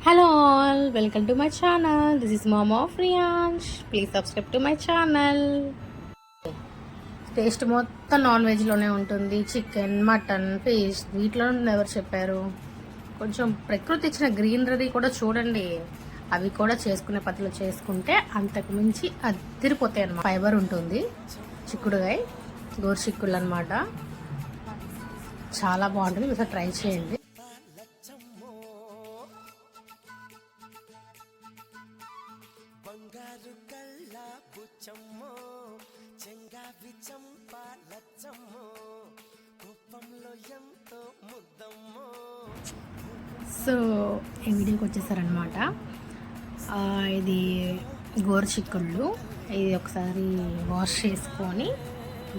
Hello all, welcome to my channel. This is Mom of Riyansh. Please subscribe to my channel. Taste మొత్తం non వెజ్లోనే ఉంటుంది. Chicken, mutton, fish వీటిలో ఎవరు చెప్పారు? కొంచెం ప్రకృతి ఇచ్చిన గ్రీనరీ కూడా చూడండి. అవి కూడా చేసుకునే పద్ధతిలో చేసుకుంటే అంతకు మించి అదిరిపోతాయి అన్నమాట. ఫైబర్ ఉంటుంది. చిక్కుడుగాయ, గోరుచిక్కుళ్ళు అనమాట. చాలా బాగుంటుంది. మీరు ట్రై చేయండి. బంగారు కళ్ళ బుచ్చమ్మో చెంగావి చంప లచ్చమ్మో కుప్పంలో ఎంతో ముద్దమ్మో. సో ఈ వీడియోకి వచ్చేసారనమాట. ఇది గోరుచిక్కుళ్ళు. ఇది ఒకసారి వాష్ చేసుకొని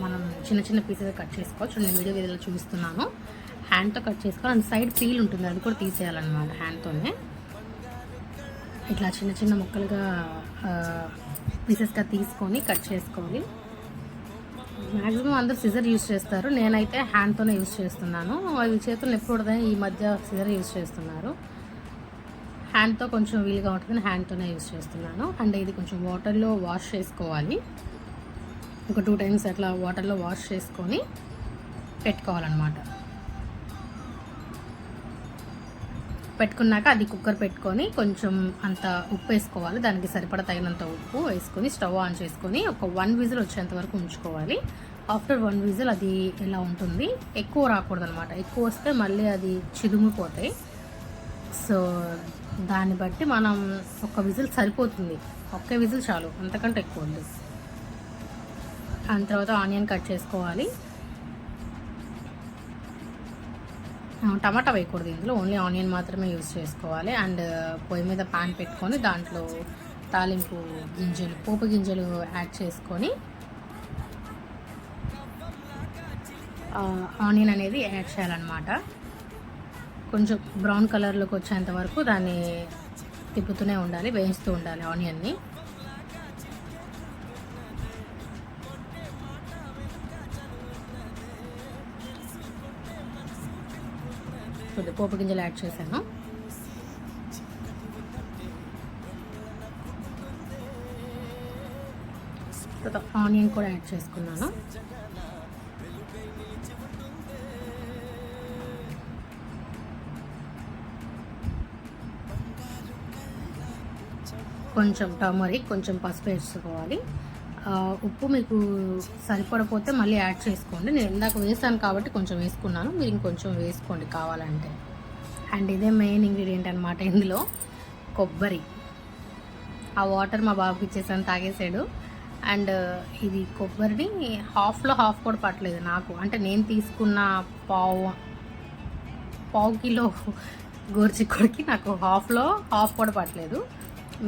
మనం చిన్న చిన్న పీసెస్ కట్ చేసుకోవచ్చు. నేను వీడియో వీడియోలో చూపిస్తున్నాను. హ్యాండ్తో కట్ చేసుకోవాలి. అండ్ సైడ్ పీల్ ఉంటుంది, అది కూడా తీసేయాలన్నమాట హ్యాండ్తోనే. ఇట్లా చిన్న చిన్న ముక్కలుగా పీసెస్గా తీసుకొని కట్ చేసుకోవాలి. మ్యాక్సిమం అందరూ సిజర్ యూజ్ చేస్తారు. నేనైతే హ్యాండ్తోనే యూజ్ చేస్తున్నాను. అవి చేతులు నొప్పకూడదని ఈ మధ్య సిజర్ యూజ్ చేస్తున్నారు. హ్యాండ్తో కొంచెం వీలుగా ఉంటుందని హ్యాండ్తోనే యూజ్ చేస్తున్నాను. అండ్ ఇది కొంచెం వాటర్లో వాష్ చేసుకోవాలి. ఒక 2 times అట్లా వాటర్లో వాష్ చేసుకొని పెట్టుకోవాలన్నమాట. పెట్టుకున్నాక అది కుక్కర్ పెట్టుకొని కొంచెం అంత ఉప్పు వేసుకోవాలి. దానికి సరిపడా తగినంత ఉప్పు వేసుకొని స్టవ్ ఆన్ చేసుకొని ఒక 1 whistle వచ్చేంత వరకు ఉంచుకోవాలి. ఆఫ్టర్ 1 whistle అది ఇలా ఉంటుంది. ఎక్కువ రాకూడదు అనమాట. ఎక్కువ వస్తే మళ్ళీ అది చిదుమిపోతాయి. సో దాన్ని బట్టి మనం ఒక విజిల్ సరిపోతుంది. ఒకే విజిల్ చాలు, అంతకంటే ఎక్కువ ఉంది. దాని తర్వాత ఆనియన్ కట్ చేసుకోవాలి. టమాటా వేయకూడదు ఇందులో, ఓన్లీ ఆనియన్ మాత్రమే యూజ్ చేసుకోవాలి. అండ్ పొయ్యి మీద పాన్ పెట్టుకొని దాంట్లో తాలింపు గింజలు, పోపు గింజలు యాడ్ చేసుకొని ఆనియన్ అనేది యాడ్ చేయాలన్నమాట. కొంచెం బ్రౌన్ కలర్లోకి వచ్చేంత వరకు దాన్ని తిప్పుతూనే ఉండాలి, వేయిస్తూ ఉండాలి ఆనియన్ని. పోపు గింజలు యాడ్ చేశాను. తర్వాత ఆనియన్ కూడా యాడ్ చేసుకున్నాను. కొంచెం టర్మరిక్, కొంచెం పసుపు వేసుకోవాలి. ఉప్పు మీకు సరిపడపోతే మళ్ళీ యాడ్ చేసుకోండి. నేను ఇందాక వేసాను కాబట్టి కొంచెం వేసుకున్నాను, మీరు ఇంకొంచెం వేసుకోండి కావాలంటే. అండ్ ఇదే మెయిన్ ఇంగ్రీడియంట్ అనమాట ఇందులో, కొబ్బరి. ఆ వాటర్ మా బాబుకి ఇచ్చేసాను, తాగేసాడు. అండ్ ఇది కొబ్బరిని హాఫ్లో హాఫ్ కూడా పట్టలేదు నాకు. అంటే నేను తీసుకున్న పావు కిలో గోరుచిక్కుడికి నాకు హాఫ్లో హాఫ్ కూడా పట్టలేదు.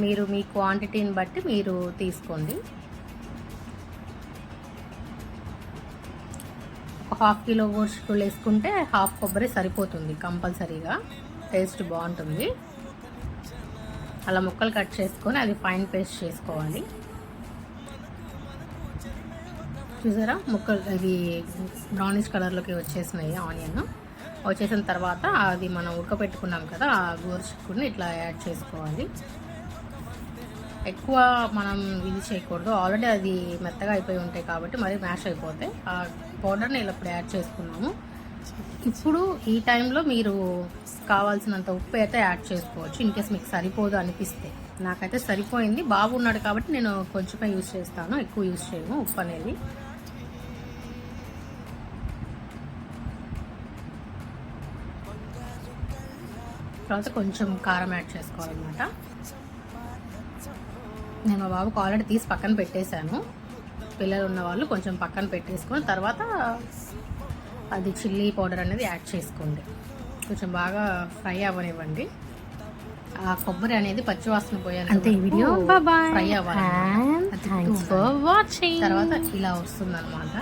మీరు మీ క్వాంటిటీని బట్టి మీరు తీసుకోండి. 1/2 కిలో గోరుచిక్కుళ్ళు వేసుకుంటే హాఫ్ కొబ్బరి సరిపోతుంది కంపల్సరీగా. టేస్ట్ బాగుంటుంది. అలా ముక్కలు కట్ చేసుకొని అది ఫైన్ పేస్ట్ చేసుకోవాలి. చూసారా ముక్కలు అది బ్రౌనిష్ కలర్లోకి వచ్చేసినాయి. ఆనియన్ వచ్చేసిన తర్వాత అది మనం ఉడకపెట్టుకున్నాం కదా, ఆ గోరుచిక్కుడిని ఇట్లా యాడ్ చేసుకోవాలి. ఎక్కువ మనం ఇది చేయకూడదు, ఆల్రెడీ అది మెత్తగా అయిపోయి ఉంటాయి కాబట్టి మరి మ్యాష్ అయిపోతాయి. ఆ పౌడర్ని ఇలా ఇప్పుడు యాడ్ చేసుకున్నాము. ఇప్పుడు ఈ టైంలో మీరు కావాల్సినంత ఉప్పు అయితే యాడ్ చేసుకోవచ్చు, ఇన్కేస్ మీకు సరిపోదు అనిపిస్తే. నాకైతే సరిపోయింది. బాబు ఉన్నాడు కాబట్టి నేను కొంచెమే యూజ్ చేస్తాను, ఎక్కువ యూజ్ చేయను ఉప్పు అనేది. తర్వాత కొంచెం కారం యాడ్ చేసుకోవాలన్నమాట. నేను మా బాబుకి ఆల్రెడీ తీసి పక్కన పెట్టేశాను. పిల్లలు ఉన్న వాళ్ళు కొంచెం పక్కన పెట్టేసుకొని తర్వాత అది చిల్లీ పౌడర్ అనేది యాడ్ చేసుకోండి. కొంచెం బాగా ఫ్రై అవ్వనివ్వండి. ఆ కొబ్బరి అనేది పచ్చివాసన పోయాలి, ఫ్రై అవ్వాలి. తర్వాత ఇలా వస్తుంది అనమాట.